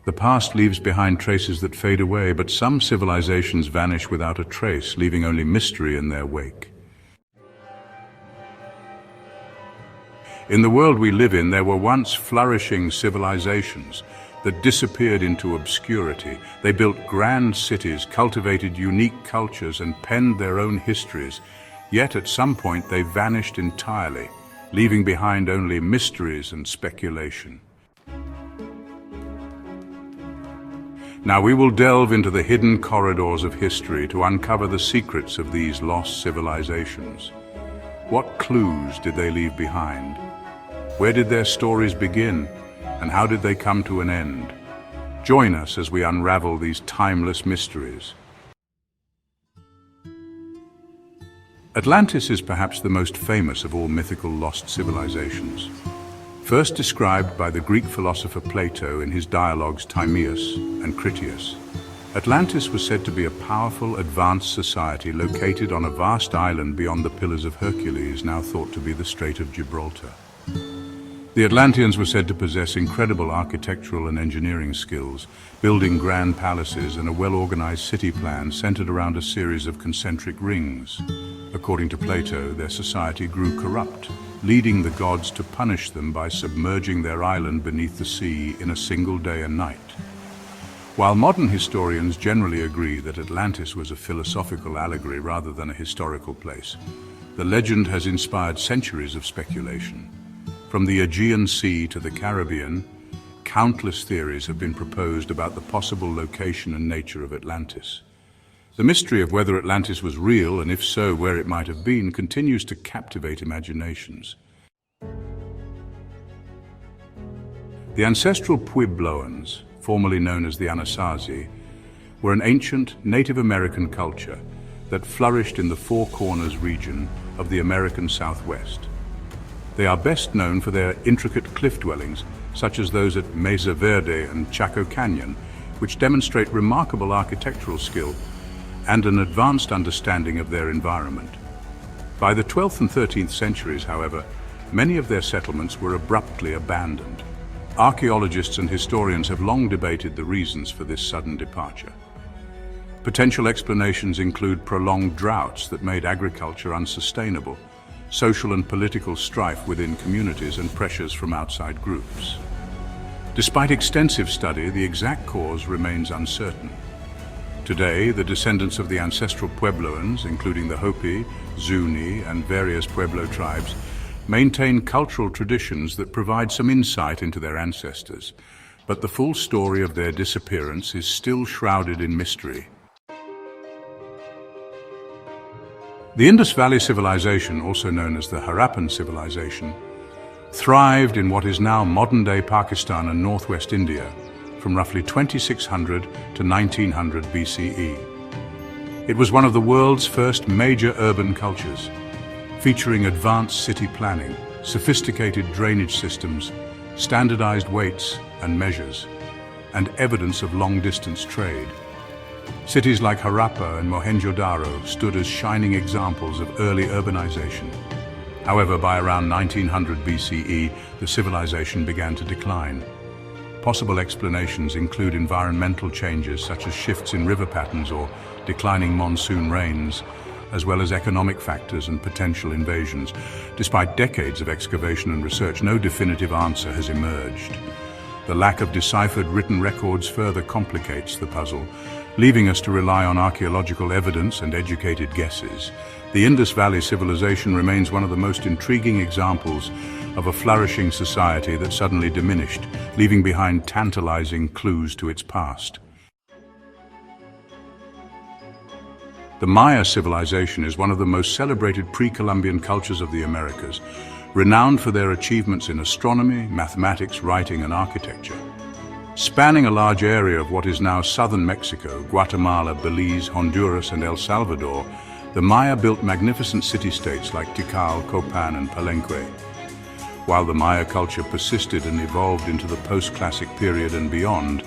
The past leaves behind traces that fade away, but some civilizations vanish without a trace, leaving only mystery in their wake. In the world we live in, there were once flourishing civilizations that disappeared into obscurity. They built grand cities, cultivated unique cultures, and penned their own histories. Yet at some point they vanished entirely, leaving behind only mysteries and speculation. Now we will delve into the hidden corridors of history to uncover the secrets of these lost civilizations. What clues did they leave behind? Where did their stories begin, and how did they come to an end? Join us as we unravel these timeless mysteries. Atlantis is perhaps the most famous of all mythical lost civilizations. First described by the Greek philosopher Plato in his dialogues Timaeus and Critias, Atlantis was said to be a powerful, advanced society located on a vast island beyond the Pillars of Hercules, now thought to be the Strait of Gibraltar. The Atlanteans were said to possess incredible architectural and engineering skills, building grand palaces and a well-organized city plan centered around a series of concentric rings. According to Plato, their society grew corrupt, leading the gods to punish them by submerging their island beneath the sea in a single day and night. While modern historians generally agree that Atlantis was a philosophical allegory rather than a historical place, the legend has inspired centuries of speculation. From the Aegean Sea to the Caribbean, countless theories have been proposed about the possible location and nature of Atlantis. The mystery of whether Atlantis was real, and if so, where it might have been, continues to captivate imaginations. The Ancestral Puebloans, formerly known as the Anasazi, were an ancient Native American culture that flourished in the Four Corners region of the American Southwest. They are best known for their intricate cliff dwellings, such as those at Mesa Verde and Chaco Canyon, which demonstrate remarkable architectural skill and an advanced understanding of their environment. By the 12th and 13th centuries, however, many of their settlements were abruptly abandoned. Archaeologists and historians have long debated the reasons for this sudden departure. Potential explanations include prolonged droughts that made agriculture unsustainable, social and political strife within communities, and pressures from outside groups. Despite extensive study, the exact cause remains uncertain. Today, the descendants of the Ancestral Puebloans, including the Hopi, Zuni, and various Pueblo tribes, maintain cultural traditions that provide some insight into their ancestors, but the full story of their disappearance is still shrouded in mystery. The Indus Valley Civilization, also known as the Harappan Civilization, thrived in what is now modern-day Pakistan and northwest India from roughly 2600 to 1900 BCE. It was one of the world's first major urban cultures, featuring advanced city planning, sophisticated drainage systems, standardized weights and measures, and evidence of long-distance trade. Cities like Harappa and Mohenjo-daro stood as shining examples of early urbanization. However, by around 1900 BCE, the civilization began to decline. Possible explanations include environmental changes such as shifts in river patterns or declining monsoon rains, as well as economic factors and potential invasions. Despite decades of excavation and research, no definitive answer has emerged. The lack of deciphered written records further complicates the puzzle, leaving us to rely on archaeological evidence and educated guesses. The Indus Valley Civilization remains one of the most intriguing examples of a flourishing society that suddenly diminished, leaving behind tantalizing clues to its past. The Maya civilization is one of the most celebrated pre-Columbian cultures of the Americas, renowned for their achievements in astronomy, mathematics, writing, and architecture. Spanning a large area of what is now southern Mexico, Guatemala, Belize, Honduras, and El Salvador, the Maya built magnificent city-states like Tikal, Copan, and Palenque. While the Maya culture persisted and evolved into the post-classic period and beyond,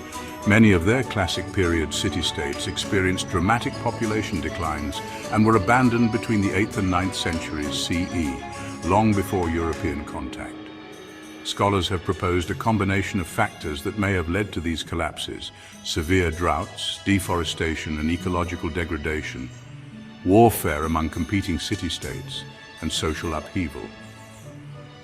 many of their classic period city-states experienced dramatic population declines and were abandoned between the 8th and 9th centuries CE, long before European contact. Scholars have proposed a combination of factors that may have led to these collapses: severe droughts, deforestation and ecological degradation, warfare among competing city-states, and social upheaval.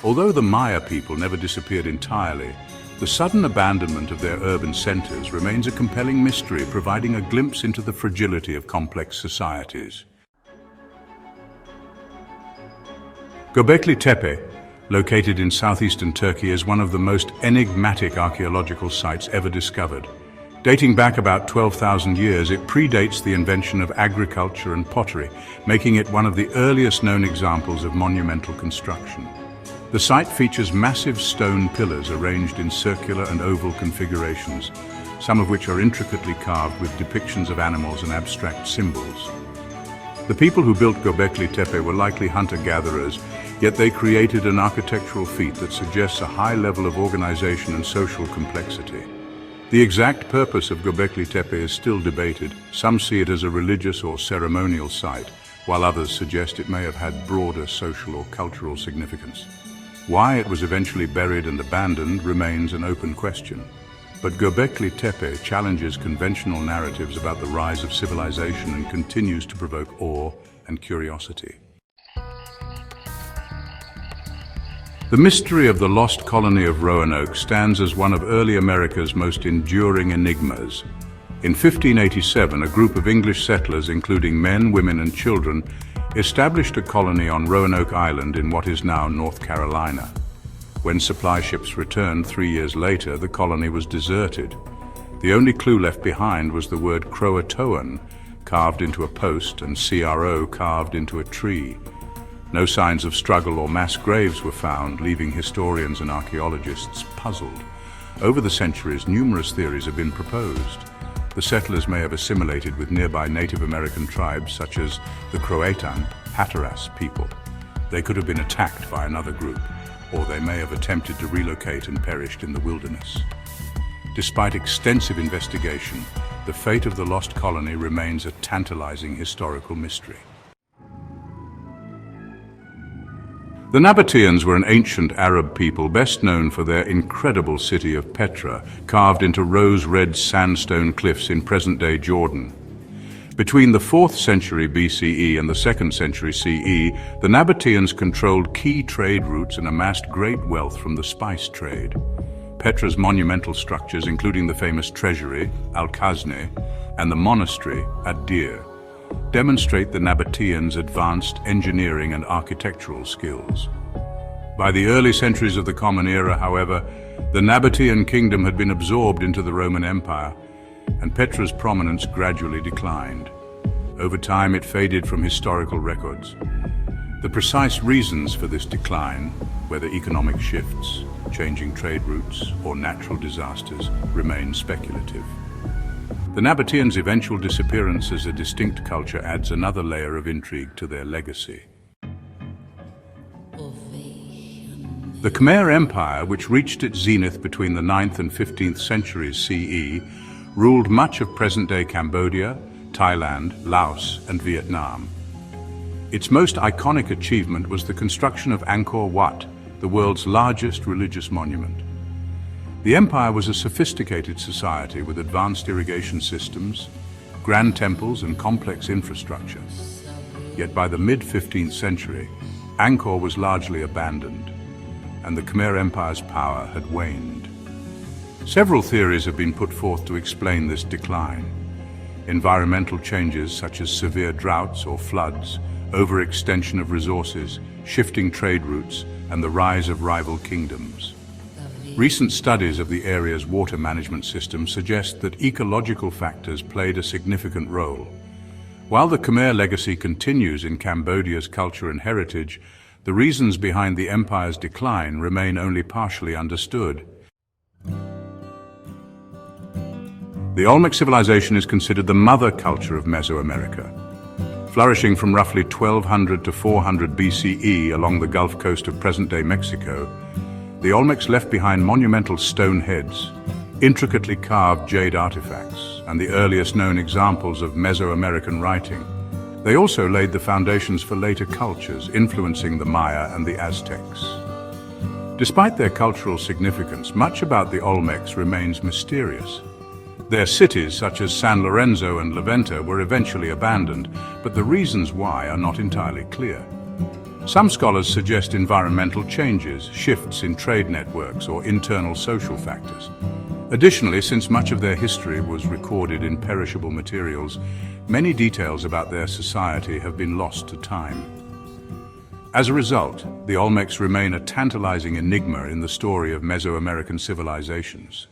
Although the Maya people never disappeared entirely, the sudden abandonment of their urban centers remains a compelling mystery, providing a glimpse into the fragility of complex societies. Göbekli Tepe, located in southeastern Turkey, is one of the most enigmatic archaeological sites ever discovered. Dating back about 12,000 years, it predates the invention of agriculture and pottery, making it one of the earliest known examples of monumental construction. The site features massive stone pillars arranged in circular and oval configurations, some of which are intricately carved with depictions of animals and abstract symbols. The people who built Göbekli Tepe were likely hunter-gatherers, yet they created an architectural feat that suggests a high level of organization and social complexity. The exact purpose of Göbekli Tepe is still debated. Some see it as a religious or ceremonial site, while others suggest it may have had broader social or cultural significance. Why it was eventually buried and abandoned remains an open question. But Göbekli Tepe challenges conventional narratives about the rise of civilization and continues to provoke awe and curiosity. The mystery of the lost colony of Roanoke stands as one of early America's most enduring enigmas. In 1587, a group of English settlers, including men, women, and children, established a colony on Roanoke Island in what is now North Carolina. When supply ships returned 3 years later, the colony was deserted. The only clue left behind was the word Croatoan, carved into a post, and CRO carved into a tree. No signs of struggle or mass graves were found, leaving historians and archaeologists puzzled. Over the centuries, numerous theories have been proposed. The settlers may have assimilated with nearby Native American tribes such as the Croatan, Hatteras people. They could have been attacked by another group, or they may have attempted to relocate and perished in the wilderness. Despite extensive investigation, the fate of the lost colony remains a tantalizing historical mystery. The Nabataeans were an ancient Arab people best known for their incredible city of Petra, carved into rose-red sandstone cliffs in present-day Jordan. Between the 4th century BCE and the 2nd century CE, the Nabataeans controlled key trade routes and amassed great wealth from the spice trade. Petra's monumental structures, including the famous treasury, Al-Khazneh, and the monastery, Ad-Dir, demonstrate the Nabataeans' advanced engineering and architectural skills. By the early centuries of the Common Era, however, the Nabataean kingdom had been absorbed into the Roman Empire, and Petra's prominence gradually declined. Over time, it faded from historical records. The precise reasons for this decline, whether economic shifts, changing trade routes, or natural disasters, remain speculative. The Nabataeans' eventual disappearance as a distinct culture adds another layer of intrigue to their legacy. The Khmer Empire, which reached its zenith between the 9th and 15th centuries CE, ruled much of present-day Cambodia, Thailand, Laos, and Vietnam. Its most iconic achievement was the construction of Angkor Wat, the world's largest religious monument. The empire was a sophisticated society with advanced irrigation systems, grand temples, and complex infrastructure. Yet by the mid-15th century, Angkor was largely abandoned, and the Khmer Empire's power had waned. Several theories have been put forth to explain this decline. Environmental changes such as severe droughts or floods, overextension of resources, shifting trade routes, and the rise of rival kingdoms. Recent studies of the area's water management system suggest that ecological factors played a significant role. While the Khmer legacy continues in Cambodia's culture and heritage, the reasons behind the empire's decline remain only partially understood. The Olmec Civilization is considered the mother culture of Mesoamerica. Flourishing from roughly 1200 to 400 BCE along the Gulf Coast of present-day Mexico, the Olmecs left behind monumental stone heads, intricately carved jade artifacts, and the earliest known examples of Mesoamerican writing. They also laid the foundations for later cultures, influencing the Maya and the Aztecs. Despite their cultural significance, much about the Olmecs remains mysterious. Their cities, such as San Lorenzo and La Venta, were eventually abandoned, but the reasons why are not entirely clear. Some scholars suggest environmental changes, shifts in trade networks, or internal social factors. Additionally, since much of their history was recorded in perishable materials, many details about their society have been lost to time. As a result, the Olmecs remain a tantalizing enigma in the story of Mesoamerican civilizations.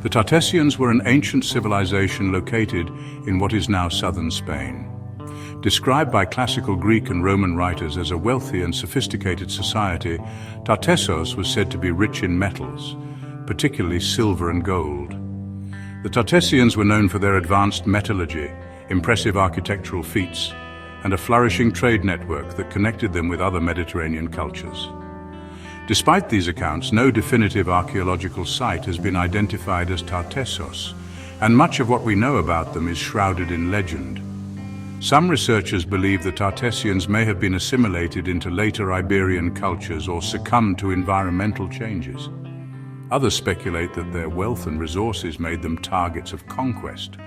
The Tartessians were an ancient civilization located in what is now southern Spain. Described by classical Greek and Roman writers as a wealthy and sophisticated society, Tartessos was said to be rich in metals, particularly silver and gold. The Tartessians were known for their advanced metallurgy, impressive architectural feats, and a flourishing trade network that connected them with other Mediterranean cultures. Despite these accounts, no definitive archaeological site has been identified as Tartessos, and much of what we know about them is shrouded in legend. Some researchers believe the Tartessians may have been assimilated into later Iberian cultures or succumbed to environmental changes. Others speculate that their wealth and resources made them targets of conquest.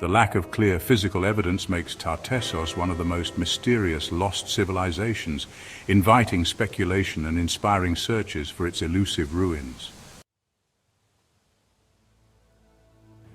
The lack of clear physical evidence makes Tartessos one of the most mysterious lost civilizations, inviting speculation and inspiring searches for its elusive ruins.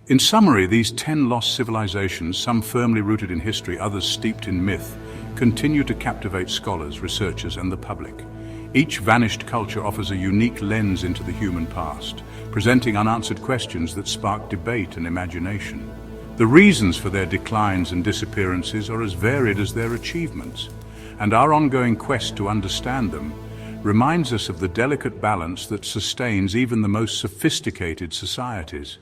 In summary, these 10 lost civilizations, some firmly rooted in history, others steeped in myth, continue to captivate scholars, researchers, and the public. Each vanished culture offers a unique lens into the human past, presenting unanswered questions that spark debate and imagination. The reasons for their declines and disappearances are as varied as their achievements, and our ongoing quest to understand them reminds us of the delicate balance that sustains even the most sophisticated societies.